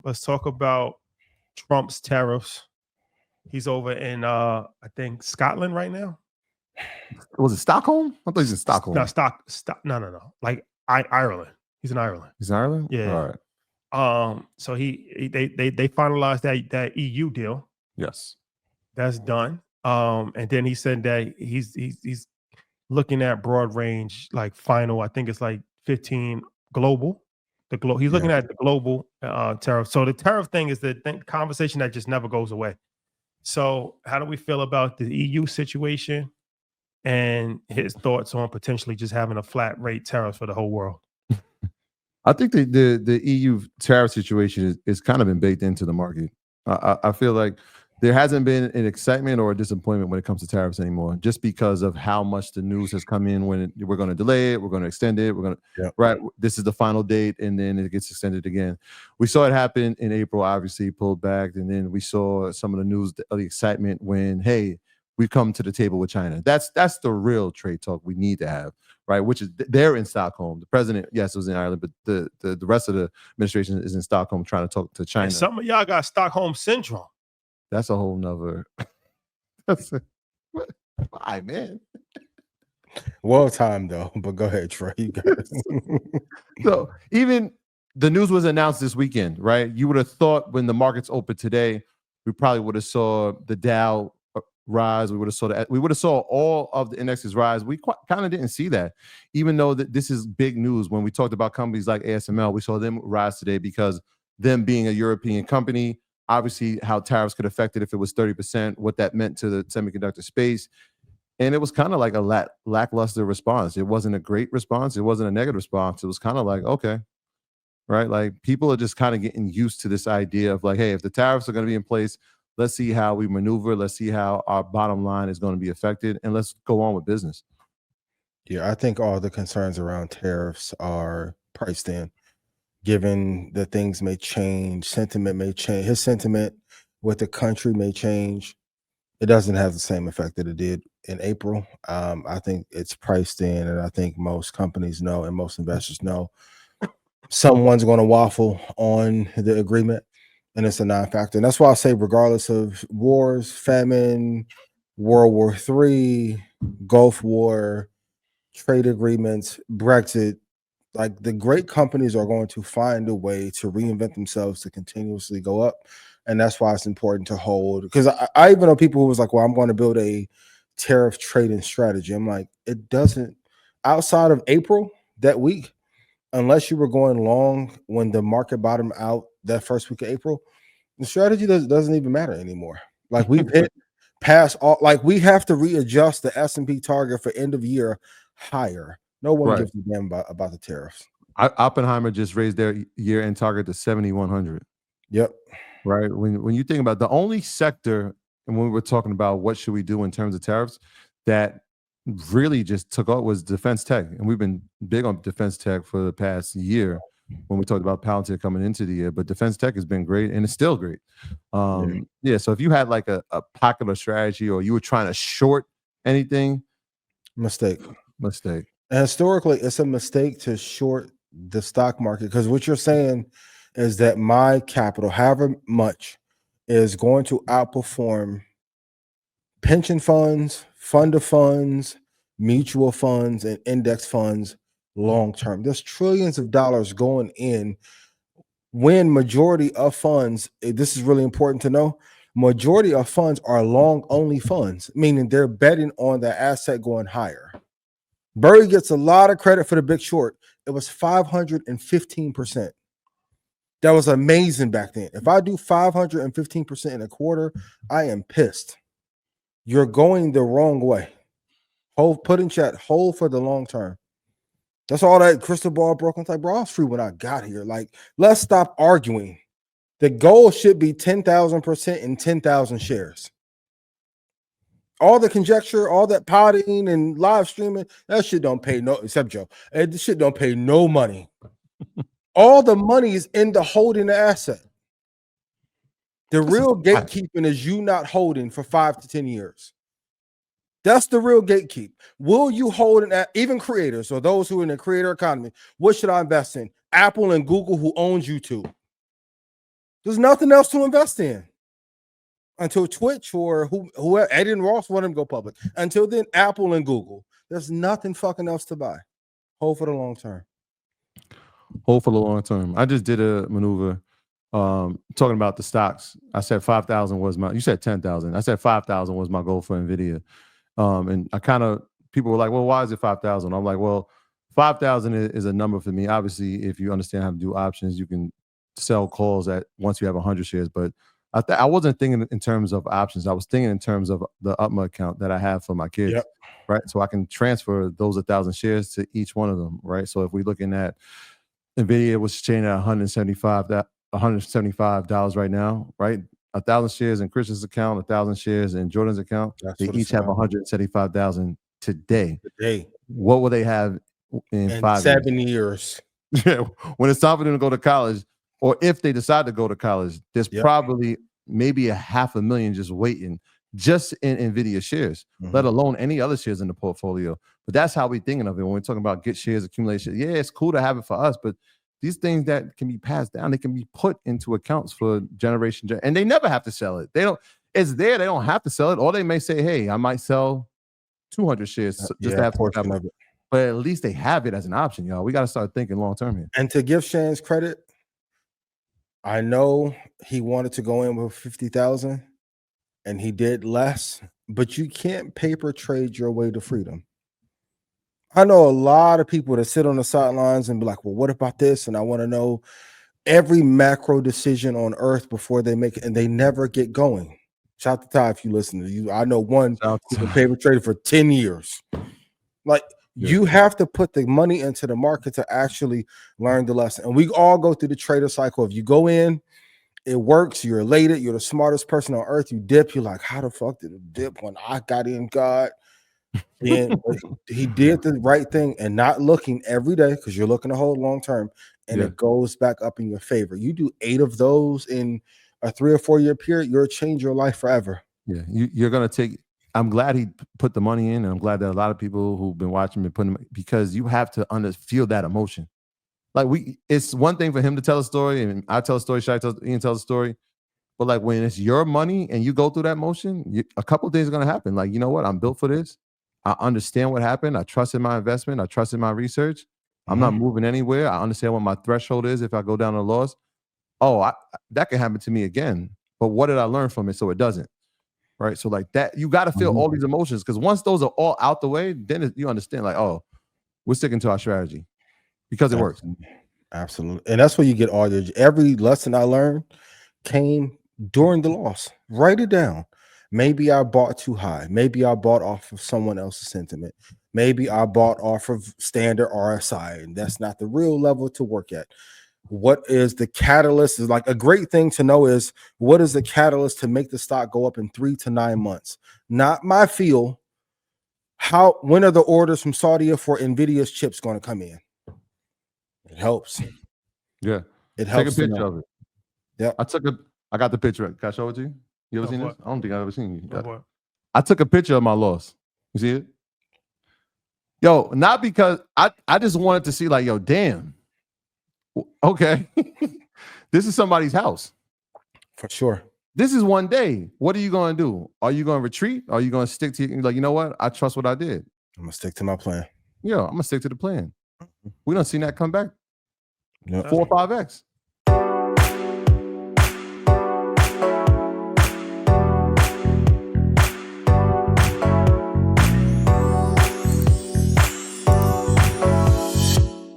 Let's talk about Trump's tariffs. He's over in I think Scotland right now. Was it Stockholm? I thought he's in No, Stockholm. no. Like Ireland. He's in Ireland. He's in Ireland? Yeah. All right. So they finalized that EU deal. Yes. That's done. And then he said that he's looking at broad range, like final. I think it's like 15 global. He's Yeah. looking at the global tariff. So the tariff thing is the conversation that just never goes away. So how do we feel about the EU situation and his thoughts on potentially just having a flat rate tariff for the whole world? I think the EU tariff situation is kind of been baked into the market. I feel like there hasn't been an excitement or a disappointment when it comes to tariffs anymore, just because of how much the news has come in. We're going to delay it, we're going to extend it, we're going to right. This is the final date, and then it gets extended again. We saw it happen in April. Obviously, pulled back, and then we saw some of the news, the excitement when we've come to the table with China. That's the real trade talk we need to have, right? Which is they're in Stockholm. The president, yes, was in Ireland, but the rest of the administration is in Stockholm trying to talk to China. And some of y'all got Stockholm syndrome. That's a whole nother. Why, man? Well timed though, but go ahead, Trey. You guys. So even the news was announced this weekend, right? You would have thought when the markets opened today, we probably would have saw the Dow rise. We would have saw all of the indexes rise. We kind of didn't see that, even though this is big news. When we talked about companies like ASML, we saw them rise today because them being a European company, obviously how tariffs could affect it if it was 30%, what that meant to the semiconductor space. And it was kind of like a lackluster response. It wasn't a great response. It wasn't a negative response. It was kind of like, okay, right? Like people are just kind of getting used to this idea of like, hey, if the tariffs are going to be in place, let's see how we maneuver. Let's see how our bottom line is going to be affected, and let's go on with business. Yeah, I think all the concerns around tariffs are priced in, given that things may change, sentiment may change. His sentiment with the country may change. It doesn't have the same effect that it did in April. I think it's priced in, and I think most companies know and most investors know someone's going to waffle on the agreement, and it's a non-factor. And that's why I say, regardless of wars, famine, World War III, Gulf War, trade agreements, Brexit, like the great companies are going to find a way to reinvent themselves to continuously go up. And that's why it's important to hold. Because I even know people who was like, well, I'm going to build a tariff trading strategy. I'm like, it doesn't, outside of April that week, unless you were going long when the market bottomed out that first week of April, the strategy doesn't even matter anymore. Like we've hit past all, like we have to readjust the S&P target for end of year higher. No one gives a damn about the tariffs. Oppenheimer just raised their year-end target to 7,100. Yep. Right. When you think about the only sector, and when we were talking about what should we do in terms of tariffs, that really just took off was defense tech. And we've been big on defense tech for the past year when we talked about Palantir coming into the year. But defense tech has been great, and it's still great. Yeah. So if you had like a popular strategy or you were trying to short anything, mistake. And historically, it's a mistake to short the stock market, because what you're saying is that my capital, however much, is going to outperform pension funds, fund of funds, mutual funds, and index funds long term. There's trillions of dollars going in when majority of funds, this is really important to know, majority of funds are long only funds, meaning they're betting on the asset going higher. Burry gets a lot of credit for the Big Short. It was 515%. That was amazing back then. If I do 515% in a quarter, I am pissed. You're going the wrong way. Put in chat, hold for the long term. That's all that crystal ball broken. It's like, bro, I was free when I got here. Like, let's stop arguing. The goal should be 10,000% in 10,000 shares. All the conjecture, all that potting and live streaming, that shit don't pay no, except Joe. This shit don't pay no money. All the money is in the holding the asset. The real gatekeeping is you not holding for 5 to 10 years. That's the real gatekeep. Will you hold an even creators or those who are in the creator economy? What should I invest in? Apple and Google, who owns YouTube. There's nothing else to invest in until Twitch or whoever. Eddie and Ross want them to go public. Until then, Apple and Google. There's nothing fucking else to buy. Hold for the long term. Hold for the long term. I just did a maneuver talking about the stocks. I said 5,000 was my, you said 10,000. I said 5,000 was my goal for NVIDIA. And I kind of, people were like, well, why is it 5,000? I'm like, well, 5,000 is a number for me. Obviously, if you understand how to do options, you can sell calls at once you have 100 shares. But I wasn't thinking in terms of options. I was thinking in terms of the UPMA account that I have for my kids, Yep. right? So I can transfer those 1,000 shares to each one of them, right? So if we're looking at NVIDIA was trading at $175 right now, right? 1,000 shares in Christian's account, 1,000 shares in Jordan's account. That's they what it's each have about. 175,000 today. Today. What will they have in 5 7 years? Yeah, when it's time for them to go to college, or if they decide to go to college, there's probably maybe 500,000 just waiting, just in NVIDIA shares, let alone any other shares in the portfolio. But that's how we're thinking of it when we're talking about get shares, accumulation. Yeah, it's cool to have it for us, but these things that can be passed down, they can be put into accounts for generation, and they never have to sell it. They don't. It's there. They don't have to sell it, or they may say, "Hey, I might sell 200 shares just to have some portion capital." of it. But at least they have it as an option, y'all. We got to start thinking long term here. And to give Shan's credit, I know he wanted to go in with 50,000 and he did less, but you can't paper trade your way to freedom. I know a lot of people that sit on the sidelines and be like, well, what about this? And I want to know every macro decision on earth before they make it, and they never get going. Shout out to Ty if you listen to you. I know one who's been paper traded for 10 years. Like, you have to put the money into the market to actually learn the lesson. And we all go through the trader cycle. If you go in, it works, you're elated, you're the smartest person on earth, you dip, you're like, how the fuck did it dip when I got in, God? And he did the right thing and not looking every day, because you're looking to hold long term, and it goes back up in your favor. You do 8 of those in a 3 or 4 year period, you'll change your life forever. Yeah, you're gonna take. I'm glad he put the money in, and I'm glad that a lot of people who've been watching me putting, because you have to feel that emotion. Like, it's one thing for him to tell a story, and I tell a story, Ian tells a story, but like when it's your money and you go through that motion, a couple of things are gonna happen. Like, you know what? I'm built for this. I understand what happened. I trusted my investment. I trusted my research. I'm not moving anywhere. I understand what my threshold is if I go down a loss. Oh, that can happen to me again. But what did I learn from it so it doesn't? Right. So like that, you got to feel all these emotions, because once those are all out the way, then you understand, like, oh, we're sticking to our strategy because it works. Absolutely. And that's where you get all every lesson I learned came during the loss. Write it down. Maybe I bought too high. Maybe I bought off of someone else's sentiment. Maybe I bought off of standard RSI, and that's not the real level to work at. What is the catalyst? Is like a great thing to know is, what is the catalyst to make the stock go up in 3 to 9 months? Not my feel. When are the orders from Saudi for NVIDIA's chips going to come in? It helps. Yeah. It helps. Take a picture of it. Yeah. I got the picture. Can I show it to you? You ever seen what? this? I don't think I've ever seen you. What? I took a picture of my loss. You see it? Yo, not because I just wanted to see, like, yo, damn. Okay. This is somebody's house. For sure. This is one day. What are you going to do? Are you going to retreat? Are you going to stick to, like, you know what? I trust what I did. I'm going to stick to my plan. Yeah, I'm going to stick to the plan. We don't see that come back. Yep. 4 or 5x.